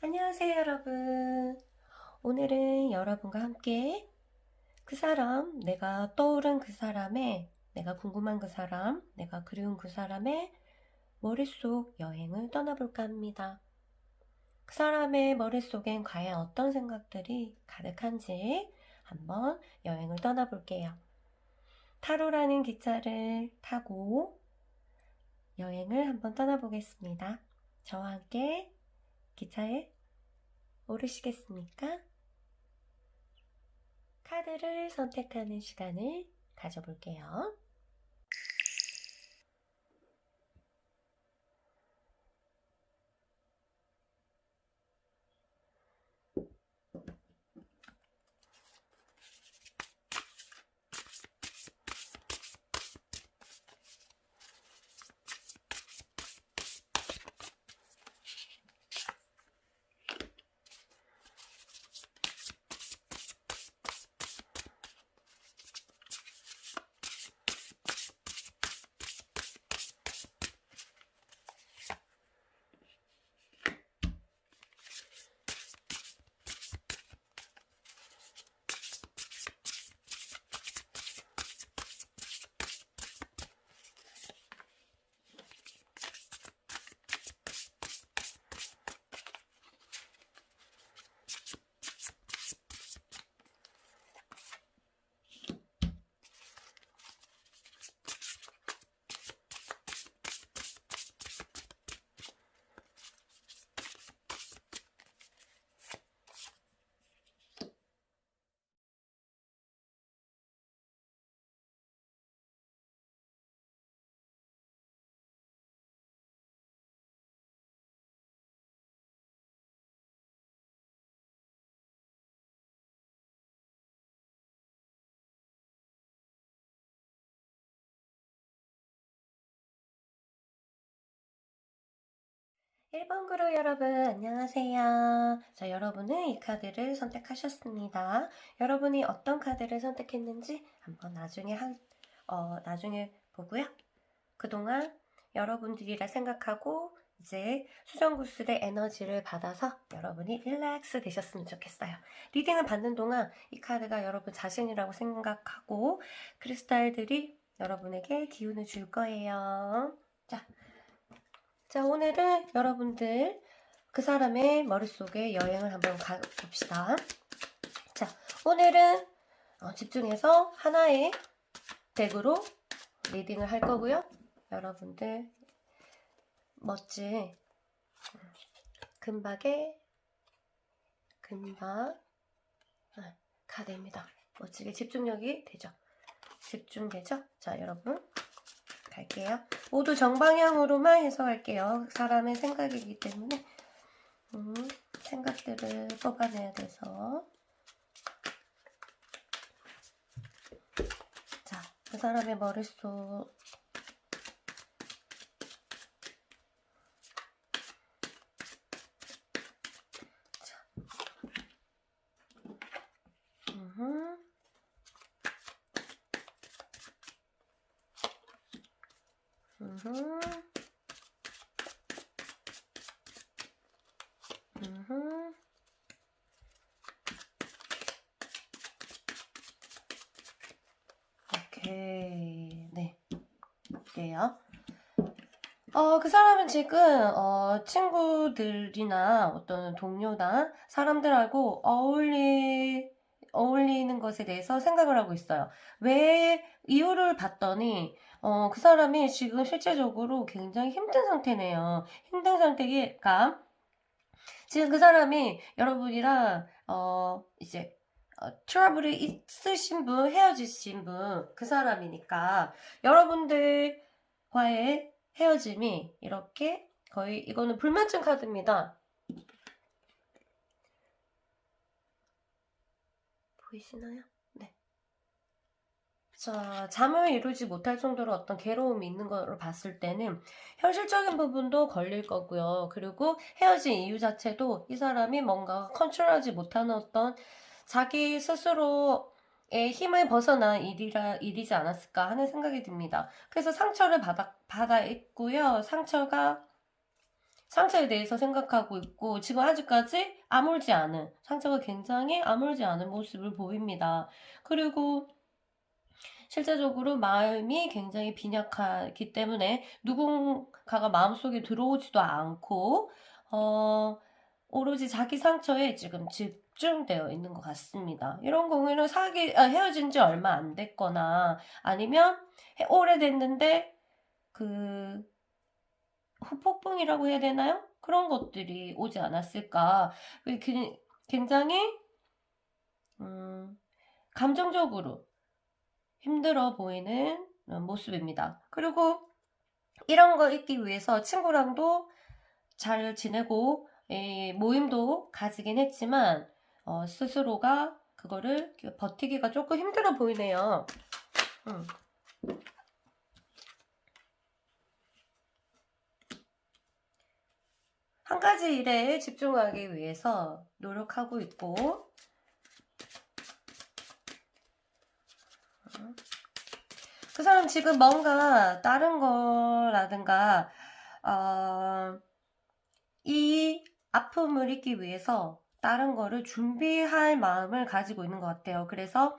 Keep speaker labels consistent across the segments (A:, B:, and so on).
A: 안녕하세요, 여러분. 오늘은 여러분과 함께 그 사람, 내가 떠오른 그 사람의, 내가 궁금한 그 사람, 내가 그리운 그 사람의 머릿속 여행을 떠나볼까 합니다. 그 사람의 머릿속엔 과연 어떤 생각들이 가득한지 한번 여행을 떠나볼게요. 타로라는 기차를 타고 여행을 한번 떠나보겠습니다. 저와 함께 기차에 오르시겠습니까? 카드를 선택하는 시간을 가져볼게요. 일 번 그룹 여러분, 안녕하세요. 자, 여러분은 이 카드를 선택하셨습니다. 여러분이 어떤 카드를 선택했는지 한번 나중에 보고요. 그동안 여러분들이라 생각하고 이제 수정구슬의 에너지를 받아서 여러분이 릴렉스 되셨으면 좋겠어요. 리딩을 받는 동안 이 카드가 여러분 자신이라고 생각하고 크리스탈들이 여러분에게 기운을 줄 거예요. 자, 오늘은 여러분들 그 사람의 머릿속에 여행을 한번 가봅시다. 자, 오늘은 집중해서 하나의 덱으로 리딩을 할 거고요. 여러분들 멋진 금박 카드입니다. 멋지게 집중력이 되죠? 집중되죠? 자, 여러분 갈게요. 모두 정방향으로만 해석할게요. 사람의 생각이기 때문에 생각들을 뽑아내야 돼서. 자, 그 사람의 머릿속 자, 오케이. 네. 볼게요. 그 사람은 지금, 친구들이나 어떤 동료나 사람들하고 어울리는 것에 대해서 생각을 하고 있어요. 왜, 이유를 봤더니, 그 사람이 지금 실제적으로 굉장히 힘든 상태네요. 힘든 상태가, 지금 그 사람이 여러분이랑, 이제, 트러블이 있으신 분, 헤어지신 분, 그 사람이니까, 여러분들과의 헤어짐이 이렇게 거의, 이거는 불면증 카드입니다. 보이시나요? 네. 자, 잠을 이루지 못할 정도로 어떤 괴로움이 있는 걸로 봤을 때는 현실적인 부분도 걸릴 거고요. 그리고 헤어진 이유 자체도 이 사람이 뭔가 컨트롤하지 못하는 어떤 자기 스스로의 힘을 벗어난 일이지 않았을까 하는 생각이 듭니다. 그래서 상처를 받아 있고요. 상처가 상처에 대해서 생각하고 있고 지금 아직까지 아물지 않은 상처가 굉장히 아물지 않은 모습을 보입니다. 그리고 실제적으로 마음이 굉장히 빈약하기 때문에 누군가가 마음속에 들어오지도 않고 오로지 자기 상처에 지금 집중되어 있는 것 같습니다. 이런 경우에는 헤어진 지 얼마 안 됐거나 아니면 오래됐는데 그 후폭풍이라고 해야 되나요? 그런 것들이 오지 않았을까. 굉장히 감정적으로 힘들어 보이는 모습입니다. 그리고 이런 거 잊기 위해서 친구랑도 잘 지내고 모임도 가지긴 했지만 스스로가 그거를 버티기가 조금 힘들어 보이네요. 한 가지 일에 집중하기 위해서 노력하고 있고 그 사람 지금 뭔가 다른 거라든가 이 아픔을 잊기 위해서 다른 거를 준비할 마음을 가지고 있는 것 같아요. 그래서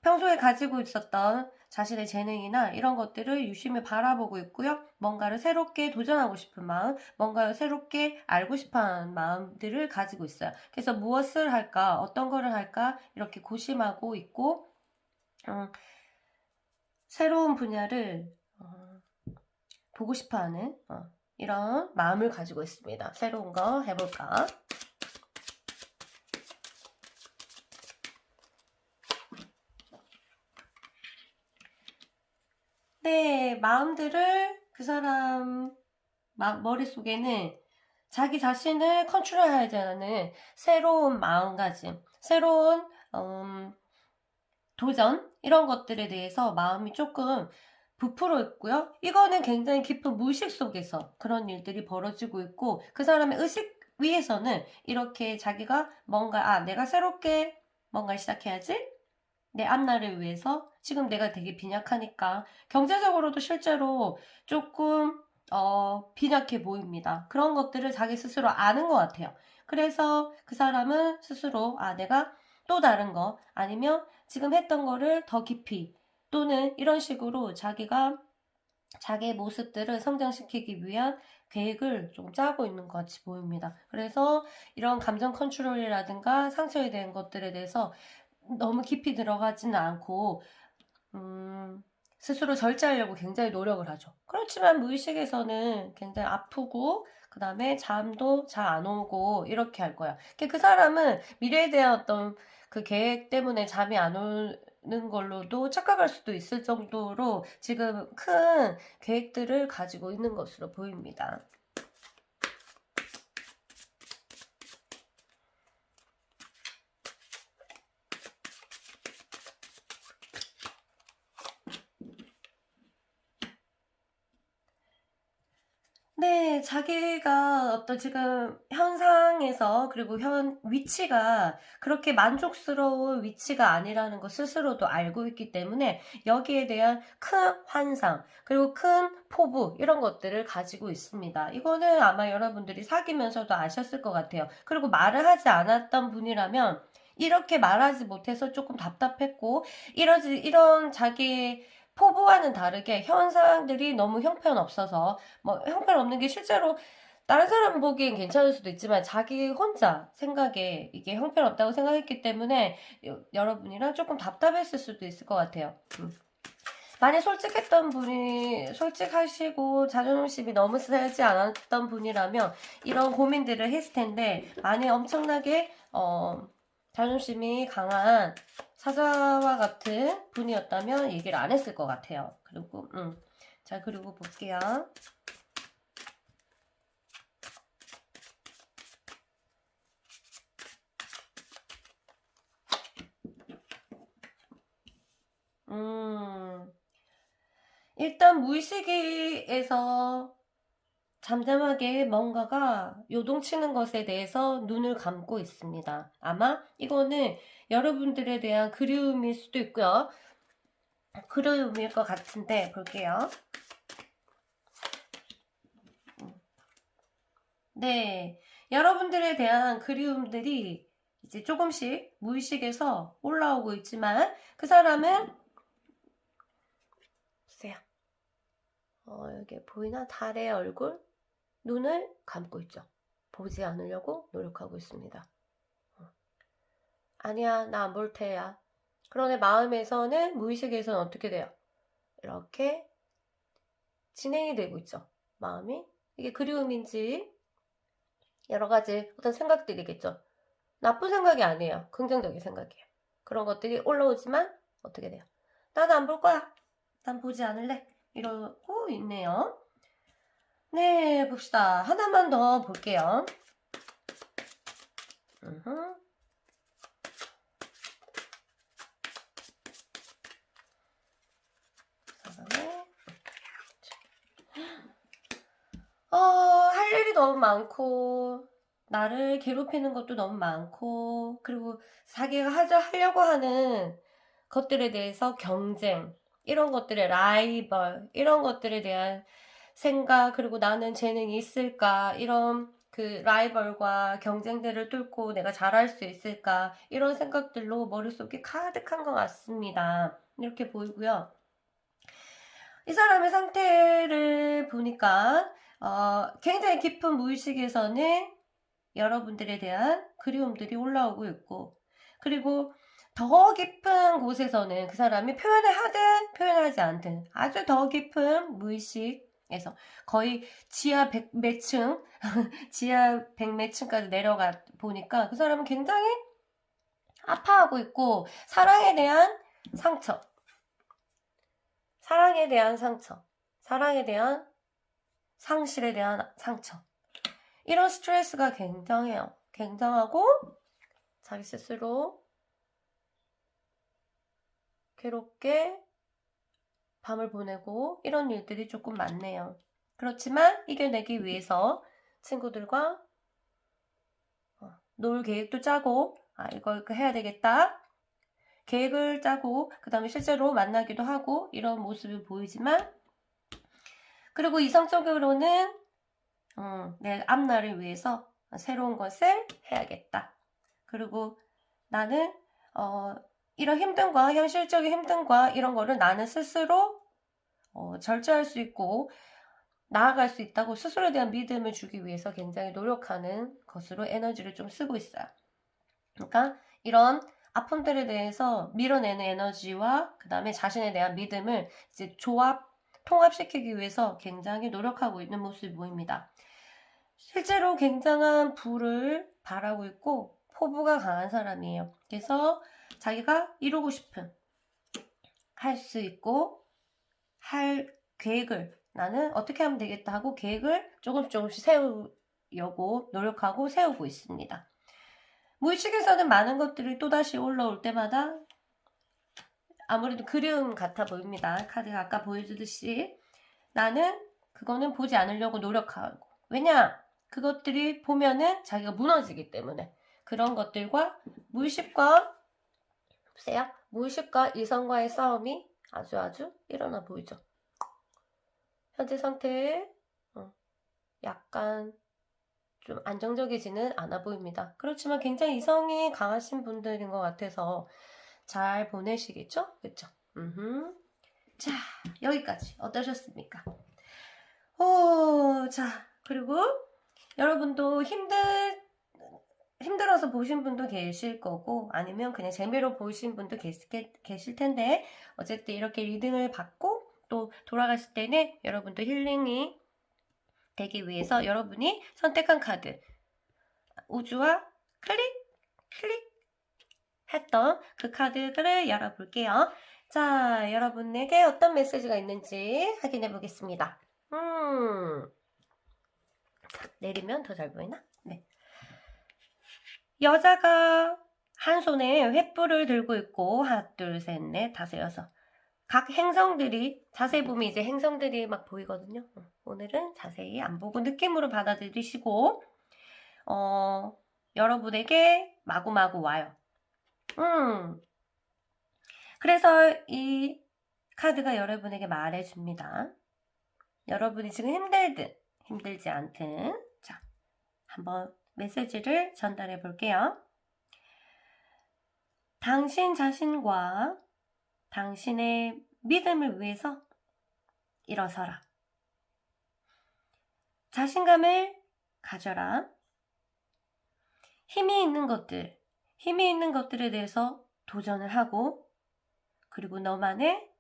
A: 평소에 가지고 있었던 자신의 재능이나 이런 것들을 유심히 바라보고 있고요. 뭔가를 새롭게 도전하고 싶은 마음, 뭔가를 새롭게 알고 싶어하는 마음들을 가지고 있어요. 그래서 무엇을 할까, 어떤 거를 할까 이렇게 고심하고 있고 새로운 분야를 보고 싶어하는 이런 마음을 가지고 있습니다. 새로운 거 해볼까? 네, 마음들을 그 사람 머릿속에는 자기 자신을 컨트롤하지 않는 새로운 마음가짐, 새로운 도전 이런 것들에 대해서 마음이 조금 부풀어 있고요. 이거는 굉장히 깊은 무의식 속에서 그런 일들이 벌어지고 있고 그 사람의 의식 위에서는 이렇게 자기가 뭔가 내가 새롭게 뭔가를 시작해야지 내 앞날을 위해서 지금 내가 되게 빈약하니까 경제적으로도 실제로 조금 빈약해 보입니다. 그런 것들을 자기 스스로 아는 것 같아요. 그래서 그 사람은 스스로 내가 또 다른 거 아니면 지금 했던 거를 더 깊이 또는 이런 식으로 자기가 자기의 모습들을 성장시키기 위한 계획을 좀 짜고 있는 것 같이 보입니다. 그래서 이런 감정 컨트롤이라든가 상처에 대한 것들에 대해서 너무 깊이 들어가지는 않고 스스로 절제하려고 굉장히 노력을 하죠. 그렇지만 무의식에서는 굉장히 아프고 그 다음에 잠도 잘 안 오고 이렇게 할 거야. 그 사람은 미래에 대한 어떤 그 계획 때문에 잠이 안 오는 걸로도 착각할 수도 있을 정도로 지금 큰 계획들을 가지고 있는 것으로 보입니다. 네, 자기가 어떤 지금 현상에서 그리고 위치가 그렇게 만족스러운 위치가 아니라는 것 스스로도 알고 있기 때문에 여기에 대한 큰 환상 그리고 큰 포부 이런 것들을 가지고 있습니다. 이거는 아마 여러분들이 사귀면서도 아셨을 것 같아요. 그리고 말을 하지 않았던 분이라면 이렇게 말하지 못해서 조금 답답했고 이런 자기 포부와는 다르게 현상들이 너무 형편없어서 형편없는 게 실제로 다른 사람 보기엔 괜찮을 수도 있지만 자기 혼자 생각에 이게 형편없다고 생각했기 때문에 여러분이랑 조금 답답했을 수도 있을 것 같아요. 많이 솔직했던 분이 솔직하시고 자존심이 너무 세지 않았던 분이라면 이런 고민들을 했을 텐데 많이 엄청나게 자존심이 강한 사자와 같은 분이었다면 얘기를 안 했을 것 같아요. 그리고 자 그리고 볼게요. 일단 무의식에서 잠잠하게 뭔가가 요동치는 것에 대해서 눈을 감고 있습니다. 아마 이거는 여러분들에 대한 그리움일 수도 있고요. 그리움일 것 같은데 볼게요. 네. 여러분들에 대한 그리움들이 이제 조금씩 무의식에서 올라오고 있지만 그 사람은 보세요. 여기 보이나? 달의 얼굴? 눈을 감고 있죠. 보지 않으려고 노력하고 있습니다. 아니야, 나 안 볼 테야. 그런데 마음에서는, 무의식에서는 어떻게 돼요? 이렇게 진행이 되고 있죠. 마음이. 이게 그리움인지 여러 가지 어떤 생각들이겠죠. 나쁜 생각이 아니에요. 긍정적인 생각이에요. 그런 것들이 올라오지만 어떻게 돼요? 나도 안 볼 거야. 난 보지 않을래. 이러고 있네요. 네, 봅시다. 하나만 더 볼게요. 할 일이 너무 많고, 나를 괴롭히는 것도 너무 많고, 그리고 자기가 하려고 하는 것들에 대해서 경쟁, 이런 것들의 라이벌, 이런 것들에 대한 생각, 그리고 나는 재능이 있을까, 이런 그 라이벌과 경쟁들을 뚫고 내가 잘할 수 있을까, 이런 생각들로 머릿속이 가득한 것 같습니다. 이렇게 보이고요. 이 사람의 상태를 보니까 굉장히 깊은 무의식에서는 여러분들에 대한 그리움들이 올라오고 있고, 그리고 더 깊은 곳에서는 그 사람이 표현을 하든 표현하지 않든 아주 더 깊은 무의식에서 거의 지하 100 몇 층, 지하 100 몇 층까지 내려가 보니까 그 사람은 굉장히 아파하고 있고, 사랑에 대한 상처, 사랑에 대한 상처, 사랑에 대한 상실에 대한 상처, 이런 스트레스가 굉장해요. 굉장하고 자기 스스로 괴롭게 밤을 보내고 이런 일들이 조금 많네요. 그렇지만 이겨내기 위해서 친구들과 놀 계획도 짜고, 이거 해야 되겠다, 계획을 짜고, 그 다음에 실제로 만나기도 하고, 이런 모습이 보이지만, 그리고 이성적으로는 내 앞날을 위해서 새로운 것을 해야겠다. 그리고 나는 이런 힘듦과, 현실적인 힘듦과 이런 거를 나는 스스로 절제할 수 있고 나아갈 수 있다고 스스로에 대한 믿음을 주기 위해서 굉장히 노력하는 것으로 에너지를 좀 쓰고 있어요. 그러니까 이런 아픔들에 대해서 밀어내는 에너지와 그 다음에 자신에 대한 믿음을 이제 통합시키기 위해서 굉장히 노력하고 있는 모습이 보입니다. 실제로 굉장한 부를 바라고 있고 포부가 강한 사람이에요. 그래서 자기가 이루고 싶은, 할 수 있고 할 계획을 나는 어떻게 하면 되겠다 하고 계획을 조금씩 세우려고 노력하고 세우고 있습니다. 무의식에서는 많은 것들이 또다시 올라올 때마다 아무래도 그리움 같아 보입니다. 카드가 아까 보여주듯이 나는 그거는 보지 않으려고 노력하고, 왜냐? 그것들이 보면은 자기가 무너지기 때문에. 그런 것들과 무의식과, 보세요. 무의식과 이성과의 싸움이 아주 일어나 보이죠. 현재 상태에 약간 좀 안정적이지는 않아 보입니다. 그렇지만 굉장히 이성이 강하신 분들인 것 같아서 잘 보내시겠죠? 그쵸? 자, 여기까지 어떠셨습니까? 자, 그리고 여러분도 힘들어서 보신 분도 계실 거고, 아니면 그냥 재미로 보신 분도 계실 텐데, 어쨌든 이렇게 리딩을 받고 또 돌아가실 때는 여러분도 힐링이 되기 위해서 여러분이 선택한 카드, 우주와 클릭 했던 그 카드를 열어볼게요. 자, 여러분에게 어떤 메시지가 있는지 확인해 보겠습니다. 자, 내리면 더 잘 보이나? 네. 여자가 한 손에 횃불을 들고 있고, 하나, 둘, 셋, 넷, 다섯, 여섯. 각 행성들이, 자세히 보면 이제 행성들이 막 보이거든요. 오늘은 자세히 안 보고 느낌으로 받아들이시고, 여러분에게 마구마구 와요. 그래서 이 카드가 여러분에게 말해줍니다. 여러분이 지금 힘들든 힘들지 않든, 자, 한번 메시지를 전달해 볼게요. 당신 자신과 당신의 믿음을 위해서 일어서라. 자신감을 가져라. 힘이 있는 것들에 대해서 도전을 하고, 그리고 너만의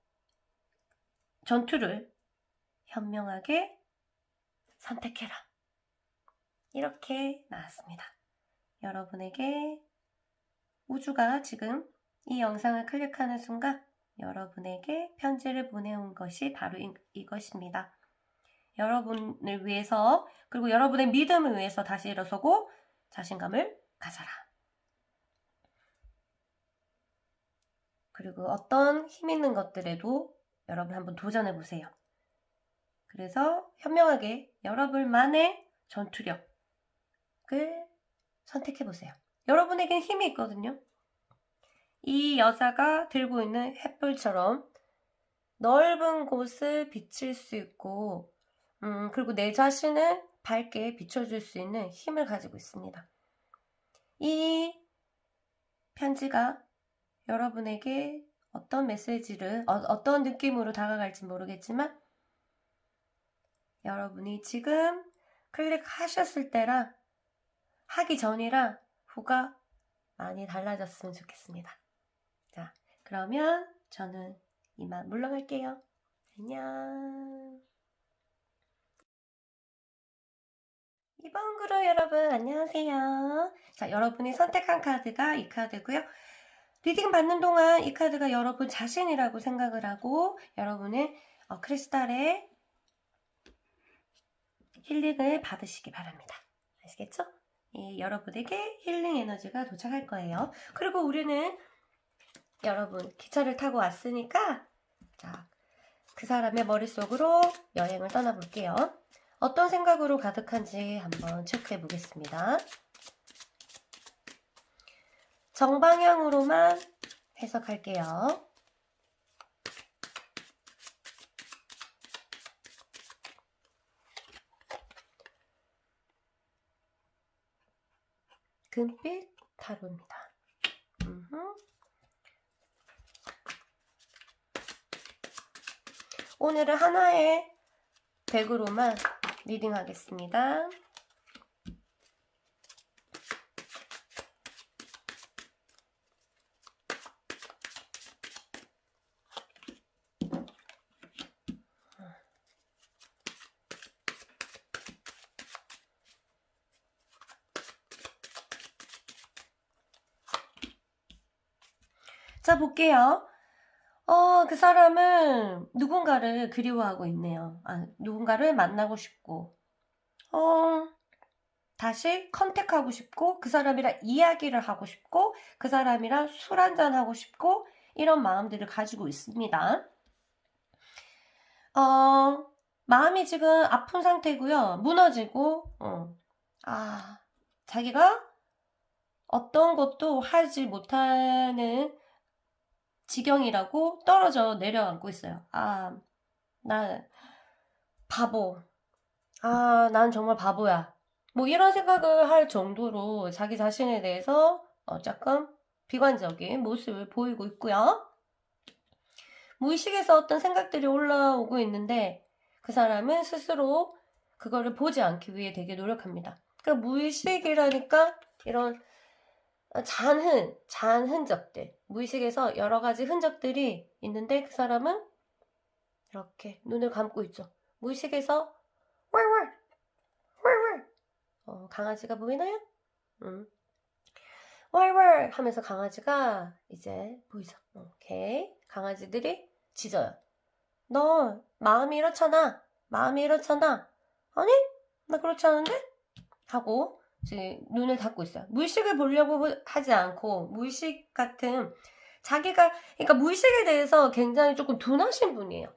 A: 전투를 현명하게 선택해라. 이렇게 나왔습니다. 여러분에게 우주가 지금 이 영상을 클릭하는 순간 여러분에게 편지를 보내온 것이 바로 이것입니다. 여러분을 위해서, 그리고 여러분의 믿음을 위해서 다시 일어서고 자신감을 가져라. 그리고 어떤 힘 있는 것들에도 여러분 한번 도전해 보세요. 그래서 현명하게 여러분만의 전투력을 선택해 보세요. 여러분에겐 힘이 있거든요. 이 여자가 들고 있는 횃불처럼 넓은 곳을 비칠 수 있고, 그리고 내 자신을 밝게 비춰줄 수 있는 힘을 가지고 있습니다. 이 편지가 여러분에게 어떤 메시지를, 어떤 느낌으로 다가갈지 모르겠지만 여러분이 지금 클릭하셨을 때랑 하기 전이랑 후가 많이 달라졌으면 좋겠습니다. 자, 그러면 저는 이만 물러갈게요. 안녕. 이번 그룹 여러분 안녕하세요. 자, 여러분이 선택한 카드가 이 카드고요. 리딩 받는 동안 이 카드가 여러분 자신이라고 생각을 하고 여러분의 크리스탈의 힐링을 받으시기 바랍니다. 아시겠죠? 여러분에게 힐링 에너지가 도착할 거예요. 그리고 우리는 여러분 기차를 타고 왔으니까 자, 그 사람의 머릿속으로 여행을 떠나볼게요. 어떤 생각으로 가득한지 한번 체크해 보겠습니다. 정방향으로만 해석할게요. 금빛 타로입니다. 오늘은 하나의 덱으로만 리딩하겠습니다. 자, 볼게요. 그 사람은 누군가를 그리워하고 있네요. 누군가를 만나고 싶고, 다시 컨택하고 싶고, 그 사람이랑 이야기를 하고 싶고, 그 사람이랑 술 한잔 하고 싶고, 이런 마음들을 가지고 있습니다. 마음이 지금 아픈 상태고요. 무너지고, 자기가 어떤 것도 하지 못하는 지경이라고 떨어져 내려앉고 있어요. 나 바보. 난 정말 바보야. 뭐 이런 생각을 할 정도로 자기 자신에 대해서 조금 비관적인 모습을 보이고 있고요. 무의식에서 어떤 생각들이 올라오고 있는데 그 사람은 스스로 그거를 보지 않기 위해 되게 노력합니다. 그러니까 무의식이라니까 이런 잔 흔적들, 무의식에서 여러 가지 흔적들이 있는데 그 사람은 이렇게 눈을 감고 있죠. 무의식에서 왈왈 강아지가 보이나요? 왈왈 하면서 강아지가 이제 보이죠. 오케이. 강아지들이 짖어요. 너 마음이 이렇잖아. 아니? 나 그렇지 않은데? 하고 지금 눈을 닫고 있어요. 무의식을 보려고 하지 않고 무의식 같은 그러니까 무의식에 대해서 굉장히 조금 둔하신 분이에요.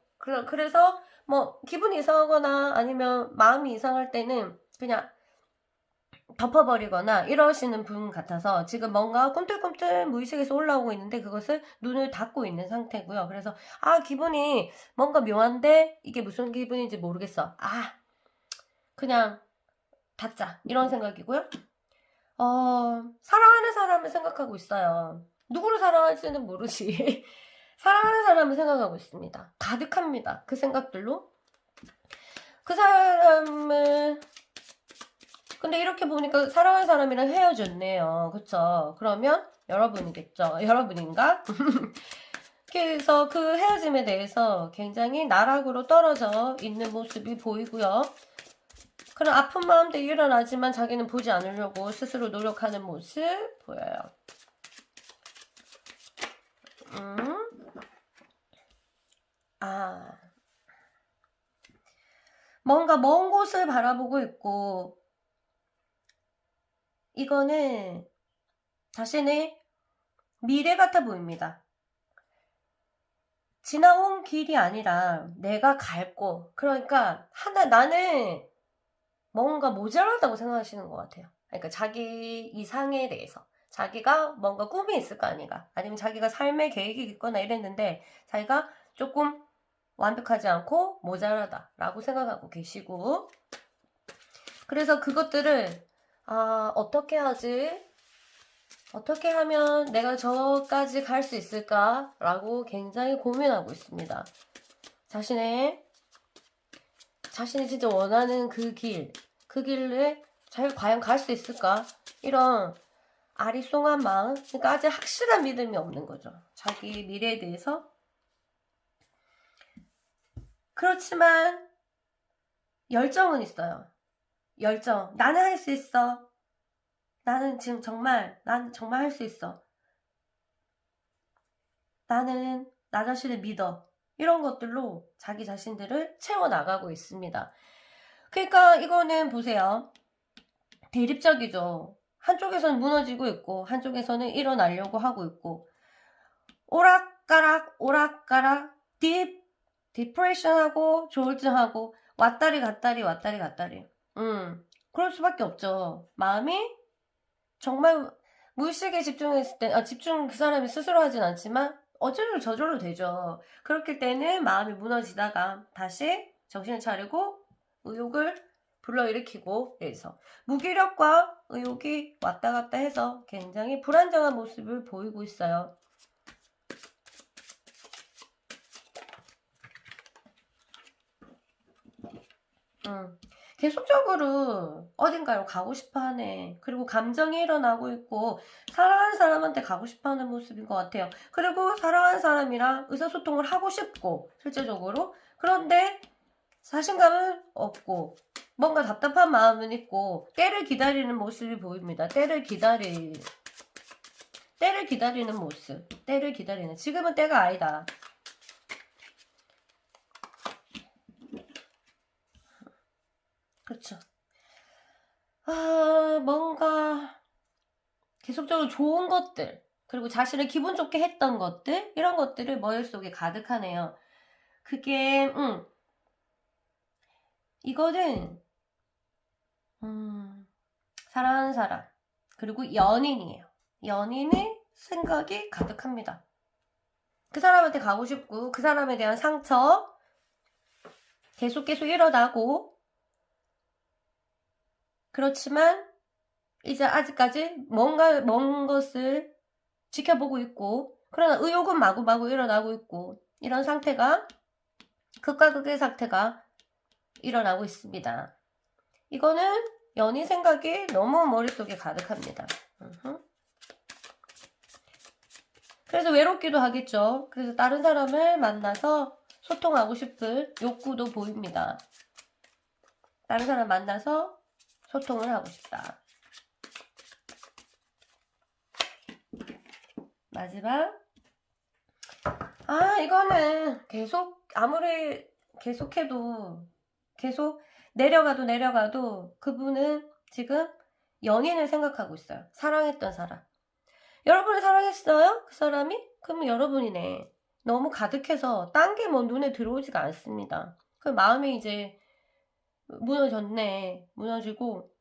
A: 그래서 뭐 기분이 이상하거나 아니면 마음이 이상할 때는 그냥 덮어버리거나 이러시는 분 같아서 지금 뭔가 꿈틀꿈틀 무의식에서 올라오고 있는데 그것을 눈을 닫고 있는 상태고요. 그래서 기분이 뭔가 묘한데 이게 무슨 기분인지 모르겠어. 그냥 닫자. 이런 생각이고요. 사랑하는 사람을 생각하고 있어요. 누구를 사랑할지는 모르지. 사랑하는 사람을 생각하고 있습니다. 가득합니다. 그 생각들로. 그 사람을 근데 이렇게 보니까 사랑하는 사람이랑 헤어졌네요. 그쵸? 그러면 여러분이겠죠? 여러분인가? 그래서 그 헤어짐에 대해서 굉장히 나락으로 떨어져 있는 모습이 보이고요. 그런 아픈 마음도 일어나지만 자기는 보지 않으려고 스스로 노력하는 모습 보여요. 아, 뭔가 먼 곳을 바라보고 있고, 이거는 자신의 미래 같아 보입니다. 지나온 길이 아니라 내가 갈 곳. 그러니까 나는 뭔가 모자라다고 생각하시는 것 같아요. 그러니까 자기 이상에 대해서. 자기가 뭔가 꿈이 있을 거 아닌가. 아니면 자기가 삶의 계획이 있거나 이랬는데 자기가 조금 완벽하지 않고 모자라다라고 생각하고 계시고, 그래서 그것들을 어떻게 하지? 어떻게 하면 내가 저까지 갈 수 있을까라고 굉장히 고민하고 있습니다. 자신이 진짜 원하는 그 길에 자기가 과연 갈 수 있을까? 이런 아리송한 마음, 그러니까 아직 확실한 믿음이 없는 거죠. 자기 미래에 대해서. 그렇지만 열정은 있어요. 열정. 나는 할 수 있어. 나는 할 수 있어. 나는 나 자신을 믿어. 이런 것들로 자기 자신들을 채워나가고 있습니다. 그러니까 이거는 보세요. 대립적이죠. 한쪽에서는 무너지고 있고 한쪽에서는 일어나려고 하고 있고, 오락가락 디프레션하고 조울증하고 왔다리 갔다리. 그럴 수밖에 없죠. 마음이 정말 무의식에 집중했을 때, 집중 그 사람이 스스로 하진 않지만 어쩌로 저절로 되죠. 그렇기 때는 마음이 무너지다가 다시 정신을 차리고 의욕을 불러일으키고, 그래서 무기력과 의욕이 왔다 갔다 해서 굉장히 불안정한 모습을 보이고 있어요. 계속적으로 어딘가로 가고 싶어 하네. 그리고 감정이 일어나고 있고 사랑하는 사람한테 가고 싶어 하는 모습인 것 같아요. 그리고 사랑하는 사람이랑 의사소통을 하고 싶고 실제적으로, 그런데 자신감은 없고 뭔가 답답한 마음은 있고 때를 기다리는 모습이 보입니다. 때를 기다리는 모습. 때를 기다리는. 지금은 때가 아니다. 그렇죠. 뭔가 계속적으로 좋은 것들, 그리고 자신을 기분 좋게 했던 것들, 이런 것들을 머릿속에 가득하네요. 그게 이거는 사랑하는 사람, 그리고 연인이에요. 연인의 생각이 가득합니다. 그 사람한테 가고 싶고 그 사람에 대한 상처 계속 일어나고, 그렇지만 이제 아직까지 뭔가 먼 것을 지켜보고 있고, 그러나 의욕은 마구마구 일어나고 있고, 이런 상태가, 극과 극의 상태가 일어나고 있습니다. 이거는 연인 생각이 너무 머릿속에 가득합니다. 그래서 외롭기도 하겠죠. 그래서 다른 사람을 만나서 소통하고 싶은 욕구도 보입니다. 다른 사람 만나서 소통을 하고 싶다. 마지막. 이거는 아무리 계속해도 계속 내려가도 그분은 지금 연인을 생각하고 있어요. 사랑했던 사람. 여러분을 사랑했어요? 그 사람이? 그러면 여러분이네. 너무 가득해서 딴 게 뭐 눈에 들어오지가 않습니다. 그 마음이 이제 무너지고,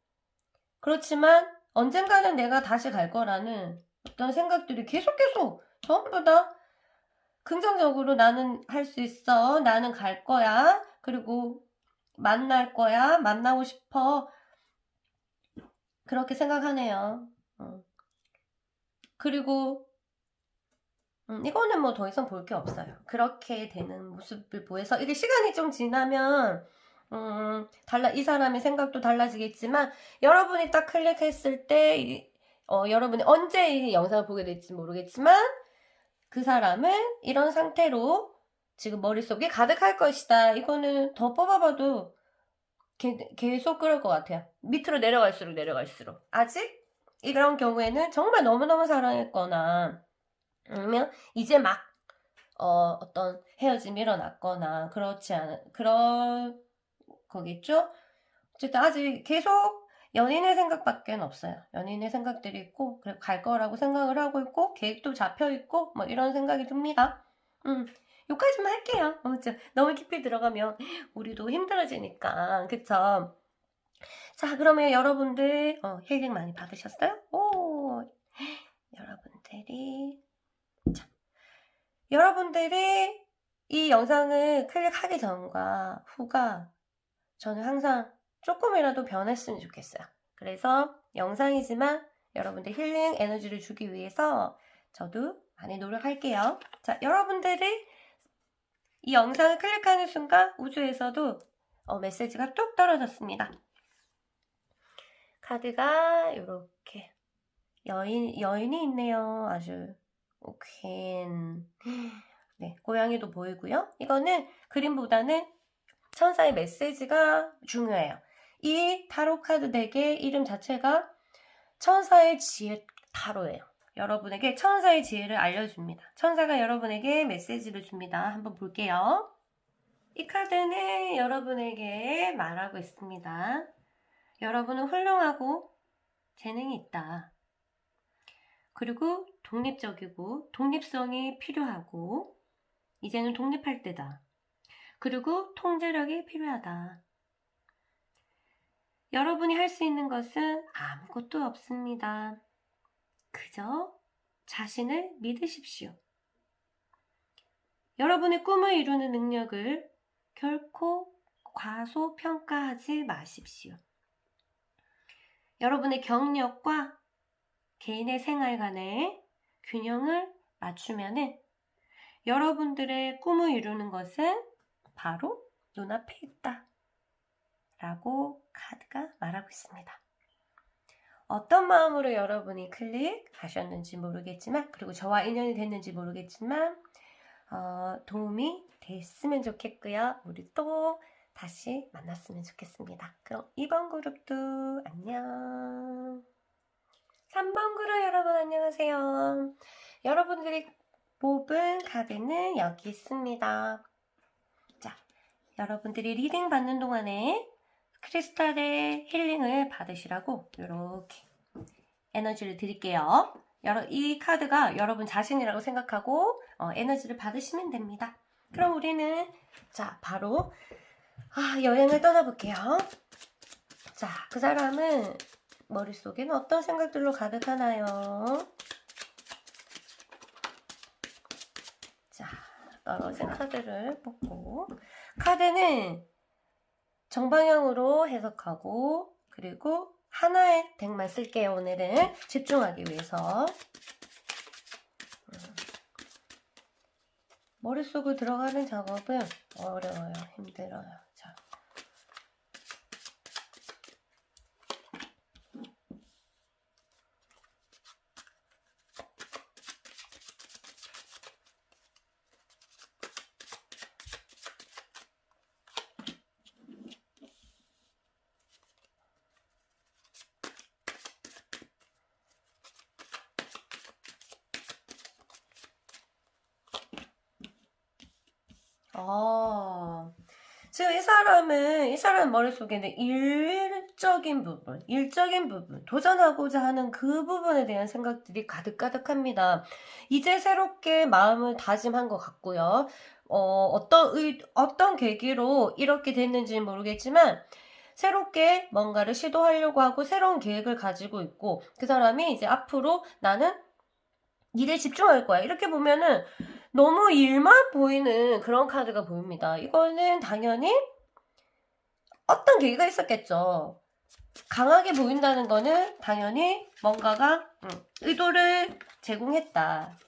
A: 그렇지만 언젠가는 내가 다시 갈 거라는 어떤 생각들이 계속 전부 다 긍정적으로, 나는 할 수 있어, 나는 갈 거야, 그리고 만날 거야, 만나고 싶어, 그렇게 생각하네요. 그리고 이거는 뭐 더 이상 볼 게 없어요. 그렇게 되는 모습을 보여서 이게 시간이 좀 지나면 이 사람의 생각도 달라지겠지만 여러분이 딱 클릭했을 때 여러분이 언제 이 영상을 보게 될지 모르겠지만 그 사람은 이런 상태로 지금 머릿속에 가득할 것이다. 이거는 더 뽑아봐도 계속 그럴 것 같아요. 밑으로 내려갈수록. 아직 이런 경우에는 정말 너무너무 사랑했거나 아니면 이제 막 어떤 헤어짐이 일어났거나 그렇지 않은 그런 거겠죠? 어쨌든 아직 계속 연인의 생각밖에 없어요. 연인의 생각들이 있고 그리고 갈 거라고 생각을 하고 있고 계획도 잡혀 있고 뭐 이런 생각이 듭니다. 여기까지만 할게요. 너무 깊이 들어가면 우리도 힘들어지니까 그쵸? 자, 그러면 여러분들 힐링 많이 받으셨어요? 오, 여러분들이 이 영상을 클릭하기 전과 후가 저는 항상 조금이라도 변했으면 좋겠어요. 그래서 영상이지만 여러분들 힐링 에너지를 주기 위해서 저도 많이 노력할게요. 자, 여러분들이 이 영상을 클릭하는 순간 우주에서도 메시지가 뚝 떨어졌습니다. 카드가 이렇게 여인이 있네요. 아주 퀸. 네, 고양이도 보이고요. 이거는 그림보다는 천사의 메시지가 중요해요. 이 타로 카드 덱의 이름 자체가 천사의 지혜 타로예요. 여러분에게 천사의 지혜를 알려줍니다. 천사가 여러분에게 메시지를 줍니다. 한번 볼게요. 이 카드는 여러분에게 말하고 있습니다. 여러분은 훌륭하고 재능이 있다. 그리고 독립적이고 독립성이 필요하고 이제는 독립할 때다. 그리고 통제력이 필요하다. 여러분이 할 수 있는 것은 아무것도 없습니다. 그저 자신을 믿으십시오. 여러분의 꿈을 이루는 능력을 결코 과소평가하지 마십시오. 여러분의 경력과 개인의 생활 간의 균형을 맞추면은 여러분들의 꿈을 이루는 것은 바로 눈앞에 있다. 라고 카드가 말하고 있습니다. 어떤 마음으로 여러분이 클릭하셨는지 모르겠지만 그리고 저와 인연이 됐는지 모르겠지만 도움이 됐으면 좋겠고요. 우리 또 다시 만났으면 좋겠습니다. 그럼 2번 그룹도 안녕. 3번 그룹 여러분 안녕하세요. 여러분들이 뽑은 카드는 여기 있습니다. 자, 여러분들이 리딩 받는 동안에 크리스탈의 힐링을 받으시라고 이렇게 에너지를 드릴게요. 이 카드가 여러분 자신이라고 생각하고 에너지를 받으시면 됩니다. 그럼 우리는 자 바로 여행을 떠나볼게요. 자, 그 사람은 머릿속에는 어떤 생각들로 가득하나요? 자, 떨어진 카드를 뽑고 카드는 정방향으로 해석하고 그리고 하나의 덱만 쓸게요. 오늘은 집중하기 위해서 머릿속으로 들어가는 작업은 어려워요. 힘들어요. 자. 지금 이 사람 머릿속에는 일적인 부분, 도전하고자 하는 그 부분에 대한 생각들이 가득가득합니다. 이제 새롭게 마음을 다짐한 것 같고요. 어떤 계기로 이렇게 됐는지는 모르겠지만, 새롭게 뭔가를 시도하려고 하고 새로운 계획을 가지고 있고, 그 사람이 이제 앞으로 나는 일에 집중할 거야. 이렇게 보면은 너무 일만 보이는 그런 카드가 보입니다. 이거는 당연히 어떤 계기가 있었겠죠. 강하게 보인다는 거는 당연히 뭔가가 의도를 제공했다.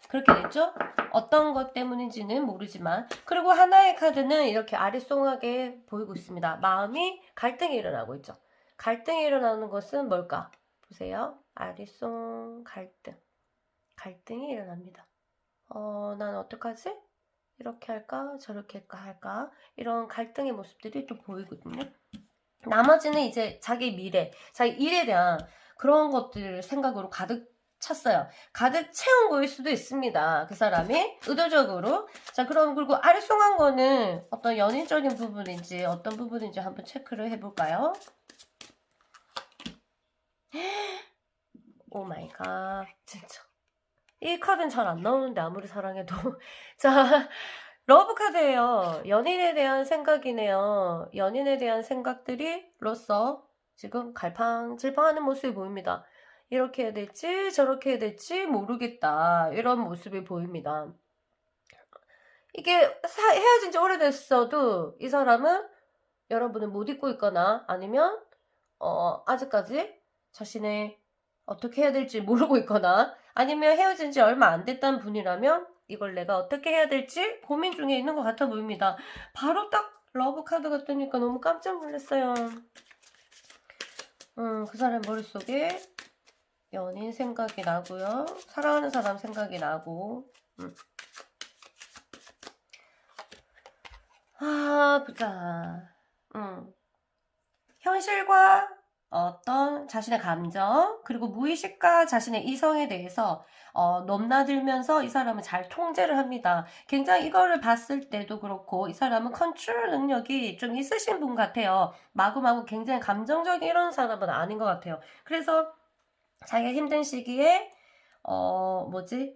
A: 그렇게 됐죠? 어떤 것 때문인지는 모르지만. 그리고 하나의 카드는 이렇게 아리송하게 보이고 있습니다. 마음이 갈등이 일어나고 있죠. 갈등이 일어나는 것은 뭘까? 보세요. 아리송 갈등. 갈등이 일어납니다. 난 어떡하지? 이렇게 할까? 저렇게 할까? 이런 갈등의 모습들이 또 보이거든요. 나머지는 이제 자기 미래, 자기 일에 대한 그런 것들 생각으로 가득 찼어요. 가득 채운 거일 수도 있습니다. 그 사람이 의도적으로. 자, 그럼 그리고 아리송한 거는 어떤 연인적인 부분인지 어떤 부분인지 한번 체크를 해볼까요? 오 마이 갓, 진짜. 이 카드는 잘 안 나오는데 아무리 사랑해도. 자, 러브 카드예요. 연인에 대한 생각이네요. 연인에 대한 생각들이로서 지금 갈팡질팡하는 모습이 보입니다. 이렇게 해야 될지 저렇게 해야 될지 모르겠다. 이런 모습이 보입니다. 이게 헤어진 지 오래됐어도 이 사람은 여러분을 못 잊고 있거나 아니면 아직까지 자신의 어떻게 해야 될지 모르고 있거나 아니면 헤어진 지 얼마 안 됐다는 분이라면 이걸 내가 어떻게 해야 될지 고민 중에 있는 것 같아 보입니다. 바로 딱 러브 카드가 뜨니까 너무 깜짝 놀랐어요. 그 사람 머릿속에 연인 생각이 나고요. 사랑하는 사람 생각이 나고 보자. 현실과 어떤 자신의 감정, 그리고 무의식과 자신의 이성에 대해서 넘나들면서 이 사람은 잘 통제를 합니다. 굉장히 이거를 봤을 때도 그렇고 이 사람은 컨트롤 능력이 좀 있으신 분 같아요. 마구마구 굉장히 감정적인 이런 사람은 아닌 것 같아요. 그래서 자기가 힘든 시기에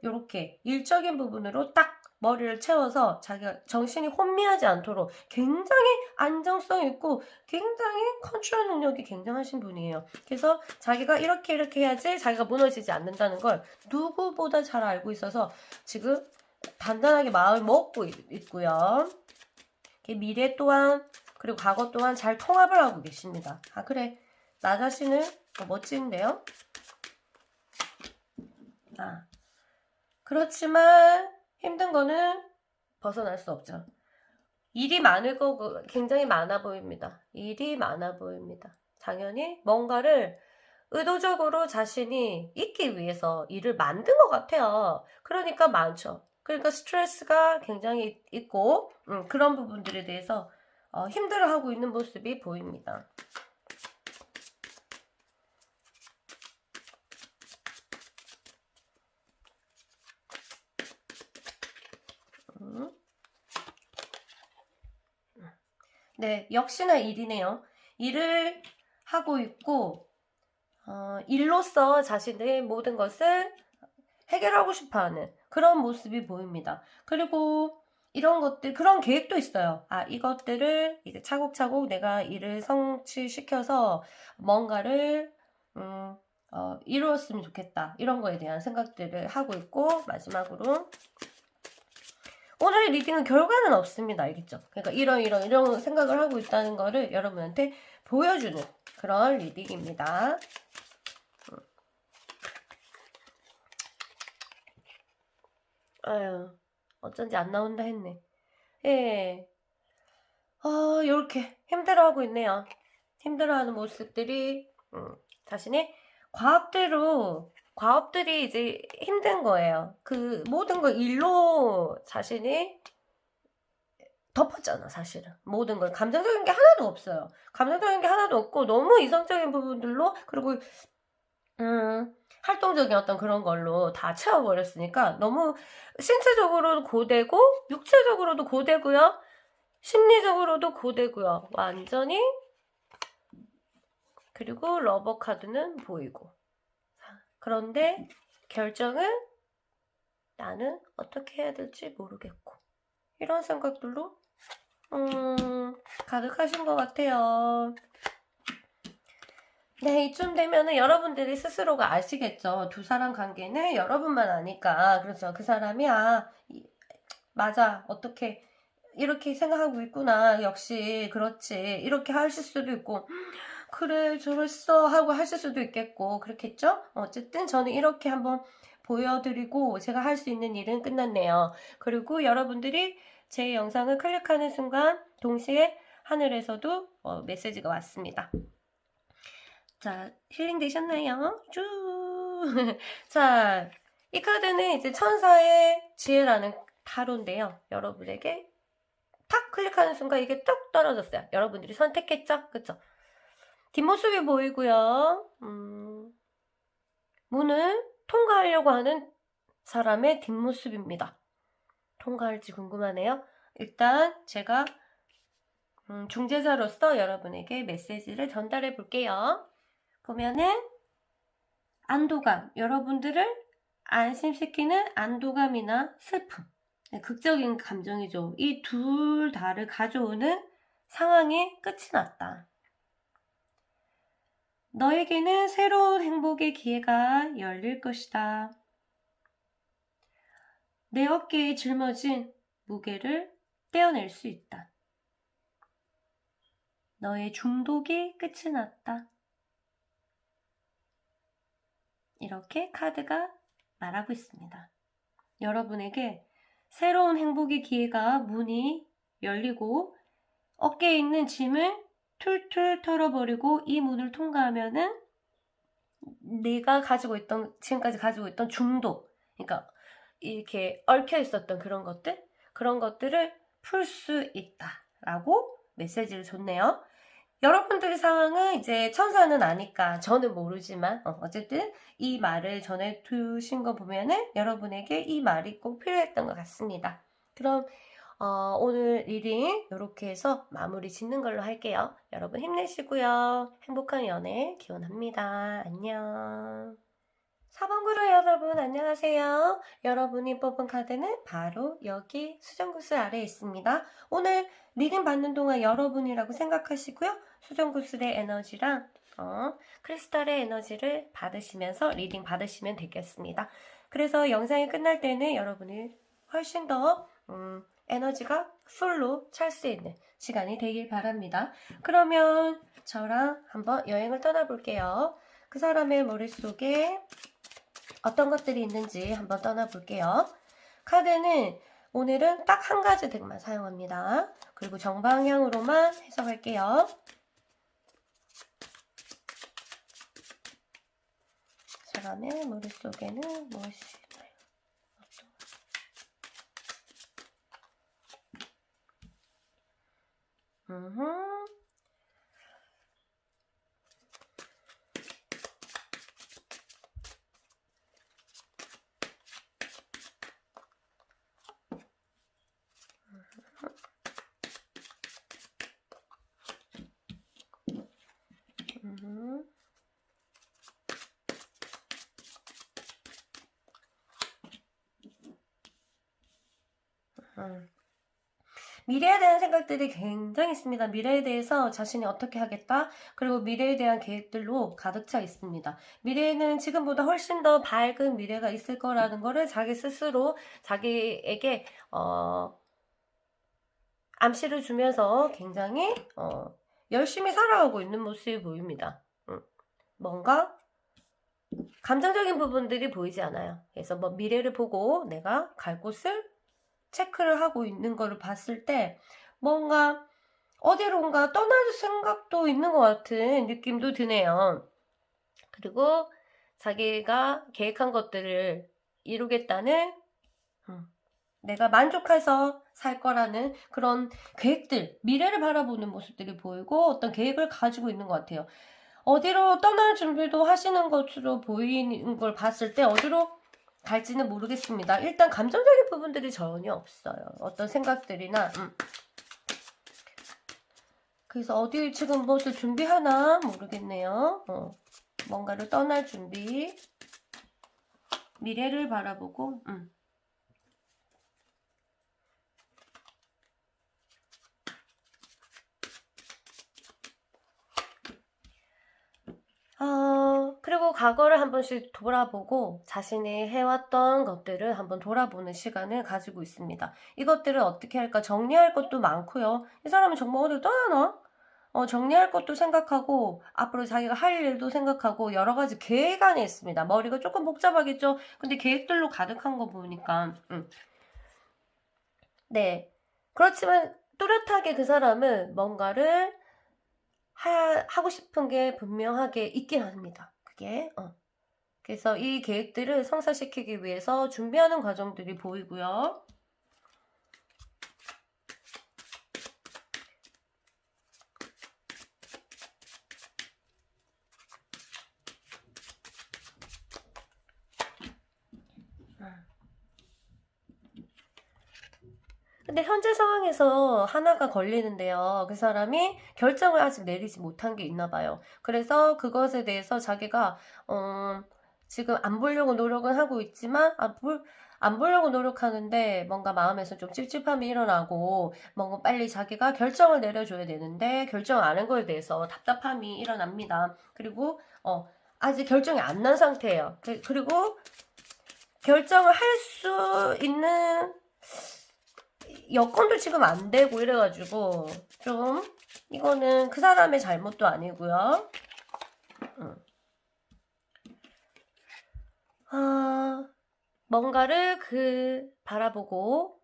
A: 요렇게 일적인 부분으로 딱 머리를 채워서 자기가 정신이 혼미하지 않도록 굉장히 안정성 있고 굉장히 컨트롤 능력이 굉장하신 분이에요. 그래서 자기가 이렇게 해야지 자기가 무너지지 않는다는 걸 누구보다 잘 알고 있어서 지금 단단하게 마음을 먹고 있고요. 미래 또한 그리고 과거 또한 잘 통합을 하고 계십니다. 그래. 나 자신을 멋진데요? 그렇지만 힘든 거는 벗어날 수 없죠. 일이 많을 거고 굉장히 많아 보입니다. 일이 많아 보입니다. 당연히 뭔가를 의도적으로 자신이 있기 위해서 일을 만든 것 같아요. 그러니까 많죠. 그러니까 스트레스가 굉장히 있고 그런 부분들에 대해서 힘들어하고 있는 모습이 보입니다. 네, 역시나 일이네요. 일을 하고 있고 일로서 자신의 모든 것을 해결하고 싶어하는 그런 모습이 보입니다. 그리고 이런 것들, 그런 계획도 있어요. 이것들을 이제 차곡차곡 내가 일을 성취시켜서 뭔가를 이루었으면 좋겠다. 이런 거에 대한 생각들을 하고 있고 마지막으로 오늘의 리딩은 결과는 없습니다. 알겠죠? 그러니까 이런 생각을 하고 있다는 거를 여러분한테 보여주는 그런 리딩입니다. 아유, 어쩐지 안 나온다 했네. 예. 요렇게 힘들어하고 있네요. 힘들어하는 모습들이, 자신의 과업들이 이제 힘든 거예요. 그 모든 걸 일로 자신이 덮었잖아, 사실은. 모든 걸. 감정적인 게 하나도 없어요. 감정적인 게 하나도 없고, 너무 이성적인 부분들로, 그리고, 활동적인 어떤 그런 걸로 다 채워버렸으니까, 너무 신체적으로도 고되고, 육체적으로도 고되고요, 심리적으로도 고되고요. 완전히. 그리고 러버 카드는 보이고. 그런데 결정은 나는 어떻게 해야 될지 모르겠고. 이런 생각들로 가득하신 것 같아요. 네, 이쯤 되면은 여러분들이 스스로가 아시겠죠. 두 사람 관계는 여러분만 아니까. 그렇죠. 그 사람이, 맞아. 어떻게, 이렇게 생각하고 있구나. 역시, 그렇지. 이렇게 하실 수도 있고, 그래 저랬어 하고 하실 수도 있겠고 그렇겠죠? 어쨌든 저는 이렇게 한번 보여드리고 제가 할 수 있는 일은 끝났네요. 그리고 여러분들이 제 영상을 클릭하는 순간 동시에 하늘에서도 메시지가 왔습니다. 자, 힐링 되셨나요? 쭉. 자, 이 카드는 이제 천사의 지혜라는 타로인데요. 여러분에게 탁 클릭하는 순간 이게 뚝 떨어졌어요. 여러분들이 선택했죠? 그쵸? 뒷모습이 보이고요. 문을 통과하려고 하는 사람의 뒷모습입니다. 통과할지 궁금하네요. 일단 제가 중재자로서 여러분에게 메시지를 전달해 볼게요. 보면은 안도감, 여러분들을 안심시키는 안도감이나 슬픔, 극적인 감정이죠. 이 둘 다를 가져오는 상황이 끝이 났다. 너에게는 새로운 행복의 기회가 열릴 것이다. 내 어깨에 짊어진 무게를 떼어낼 수 있다. 너의 중독이 끝이 났다. 이렇게 카드가 말하고 있습니다. 여러분에게 새로운 행복의 기회가 문이 열리고 어깨에 있는 짐을 툴툴 털어버리고 이 문을 통과하면은 내가 지금까지 가지고 있던 중독, 그러니까 이렇게 얽혀 있었던 그런 것들을 풀 수 있다라고 메시지를 줬네요. 여러분들의 상황은 이제 천사는 아니까 저는 모르지만 어쨌든 이 말을 전해두신 거 보면은 여러분에게 이 말이 꼭 필요했던 것 같습니다. 그럼 오늘 리딩 이렇게 해서 마무리 짓는 걸로 할게요. 여러분 힘내시고요. 행복한 연애 기원합니다. 안녕. 4번 그룹 여러분 안녕하세요. 여러분이 뽑은 카드는 바로 여기 수정구슬 아래에 있습니다. 오늘 리딩 받는 동안 여러분이라고 생각하시고요. 수정구슬의 에너지랑 크리스탈의 에너지를 받으시면서 리딩 받으시면 되겠습니다. 그래서 영상이 끝날 때는 여러분이 훨씬 더 에너지가 풀로 찰 수 있는 시간이 되길 바랍니다. 그러면 저랑 한번 여행을 떠나볼게요. 그 사람의 머릿속에 어떤 것들이 있는지 한번 떠나볼게요. 카드는 오늘은 딱 한 가지 덱만 사용합니다. 그리고 정방향으로만 해석할게요. 사람의 머릿속에는 무엇이 있나요? 미래에 대한 생각들이 굉장히 있습니다. 미래에 대해서 자신이 어떻게 하겠다, 그리고 미래에 대한 계획들로 가득 차 있습니다. 미래에는 지금보다 훨씬 더 밝은 미래가 있을 거라는 거를 자기 스스로 자기에게 암시를 주면서 굉장히 열심히 살아가고 있는 모습이 보입니다. 뭔가 감정적인 부분들이 보이지 않아요. 그래서 뭐 미래를 보고 내가 갈 곳을 체크를 하고 있는 거를 봤을 때 뭔가 어디론가 떠날 생각도 있는 것 같은 느낌도 드네요. 그리고 자기가 계획한 것들을 이루겠다는 내가 만족해서 살 거라는 그런 계획들, 미래를 바라보는 모습들이 보이고 어떤 계획을 가지고 있는 것 같아요. 어디로 떠날 준비도 하시는 것으로 보이는 걸 봤을 때 어디로 갈지는 모르겠습니다. 일단 감정적인 부분들이 전혀 없어요. 어떤 생각들이나 그래서 어디 지금 무엇을 준비하나 모르겠네요. 뭔가를 떠날 준비, 미래를 바라보고 그리고 과거를 한 번씩 돌아보고 자신이 해왔던 것들을 한번 돌아보는 시간을 가지고 있습니다. 이것들을 어떻게 할까 정리할 것도 많고요. 이 사람은 정말 어딜 떠나나? 정리할 것도 생각하고 앞으로 자기가 할 일도 생각하고 여러 가지 계획 안에 있습니다. 머리가 조금 복잡하겠죠? 근데 계획들로 가득한 거 보니까 네. 그렇지만 뚜렷하게 그 사람은 뭔가를 하고 싶은 게 분명하게 있긴 합니다. 그게 그래서 이 계획들을 성사시키기 위해서 준비하는 과정들이 보이고요. 근데 현재 상황에서 하나가 걸리는데요. 그 사람이 결정을 아직 내리지 못한 게 있나 봐요. 그래서 그것에 대해서 자기가 지금 안 보려고 노력은 하고 있지만 안 보려고 노력하는데 뭔가 마음에서 좀 찝찝함이 일어나고 뭔가 빨리 자기가 결정을 내려줘야 되는데 결정 안 한 거에 대해서 답답함이 일어납니다. 그리고 아직 결정이 안 난 상태예요. 그리고 결정을 할 수 있는 여건도 지금 안 되고 이래가지고 좀 이거는 그 사람의 잘못도 아니고요. 뭔가를 바라보고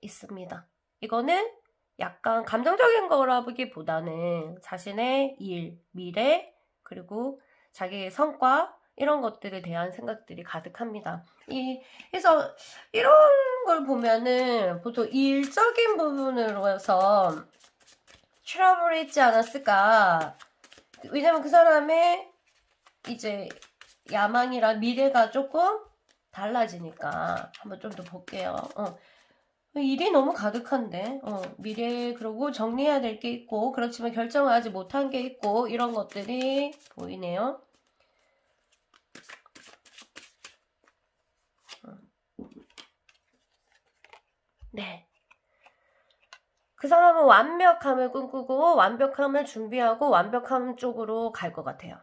A: 있습니다. 이거는 약간 감정적인 거라기보다는 자신의 일, 미래, 그리고 자기의 성과 이런 것들에 대한 생각들이 가득합니다. 그래서 이런 걸 보면은 보통 일적인 부분으로 해서 트러블이 있지 않았을까. 왜냐면 그 사람의 이제 야망이랑 미래가 조금 달라지니까 한번 좀 더 볼게요. 일이 너무 가득한데 미래 그리고 정리해야 될 게 있고 그렇지만 결정을 아직 못한 게 있고 이런 것들이 보이네요. 네. 그 사람은 완벽함을 꿈꾸고 완벽함을 준비하고 완벽함 쪽으로 갈 것 같아요.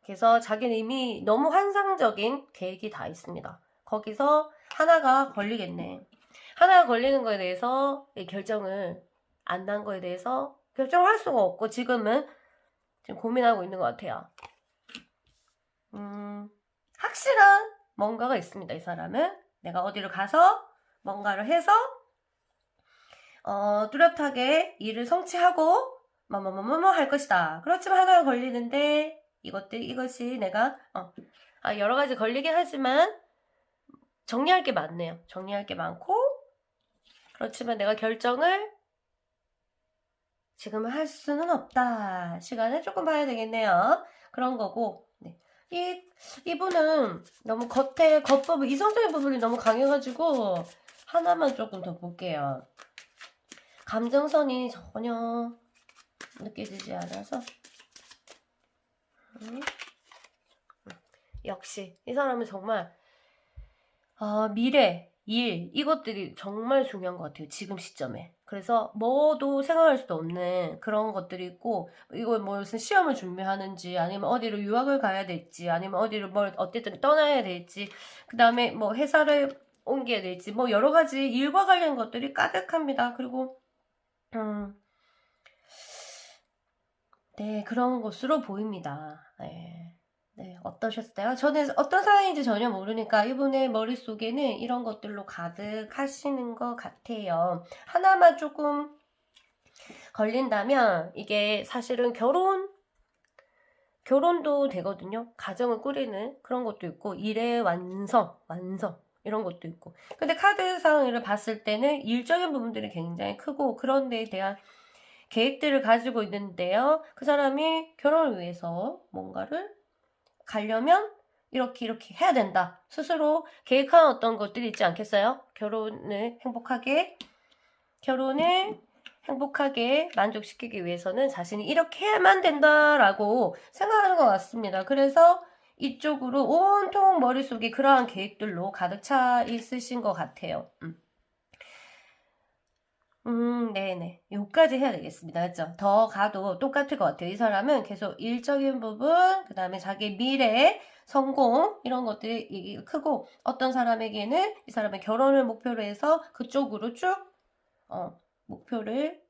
A: 그래서 자기는 이미 너무 환상적인 계획이 다 있습니다. 거기서 하나가 걸리겠네. 하나가 걸리는 거에 대해서 결정을 안 난 거에 대해서 결정을 할 수가 없고 지금은 지금 고민하고 있는 것 같아요. 확실한 뭔가가 있습니다. 이 사람은 내가 어디를 가서 뭔가를 해서 뚜렷하게 일을 성취하고 뭐뭐뭐뭐 할 것이다. 그렇지만 하나가 걸리는데 이것이 내가 여러 가지 걸리긴 하지만 정리할 게 많네요. 정리할 게 많고 그렇지만 내가 결정을 지금은 할 수는 없다. 시간을 조금 봐야 되겠네요. 그런 거고 네. 이분은 너무 겉부분 이성적인 부분이 너무 강해가지고 하나만 조금 더 볼게요. 감정선이 전혀 느껴지지 않아서 역시 이 사람은 정말 미래, 일 이것들이 정말 중요한 것 같아요. 지금 시점에. 그래서 뭐도 생각할 수도 없는 그런 것들이 있고 이거 무슨 시험을 준비하는지 아니면 어디로 유학을 가야 될지 아니면 어디로 뭘 어쨌든 떠나야 될지 그 다음에 뭐 회사를 옮겨야 될지 뭐 여러 가지 일과 관련 것들이 가득합니다. 그리고 네, 그런 것으로 보입니다. 네. 네, 어떠셨어요? 저는 어떤 상황인지 전혀 모르니까 이분의 머릿속에는 이런 것들로 가득하시는 것 같아요. 하나만 조금 걸린다면 이게 사실은 결혼도 되거든요. 가정을 꾸리는 그런 것도 있고 일의 완성 이런 것도 있고. 근데 카드상을 봤을 때는 일적인 부분들이 굉장히 크고 그런 데에 대한 계획들을 가지고 있는데요. 그 사람이 결혼을 위해서 뭔가를 가려면 이렇게 해야 된다. 스스로 계획한 어떤 것들이 있지 않겠어요? 결혼을 행복하게 만족시키기 위해서는 자신이 이렇게 해야만 된다라고 생각하는 것 같습니다. 그래서 이쪽으로 온통 머릿속에 그러한 계획들로 가득 차 있으신 것 같아요. 네네. 여기까지 해야 되겠습니다. 그죠? 더 가도 똑같을 것 같아요. 이 사람은 계속 일적인 부분, 그 다음에 자기 미래, 성공, 이런 것들이 크고, 어떤 사람에게는 이 사람의 결혼을 목표로 해서 그쪽으로 쭉, 목표를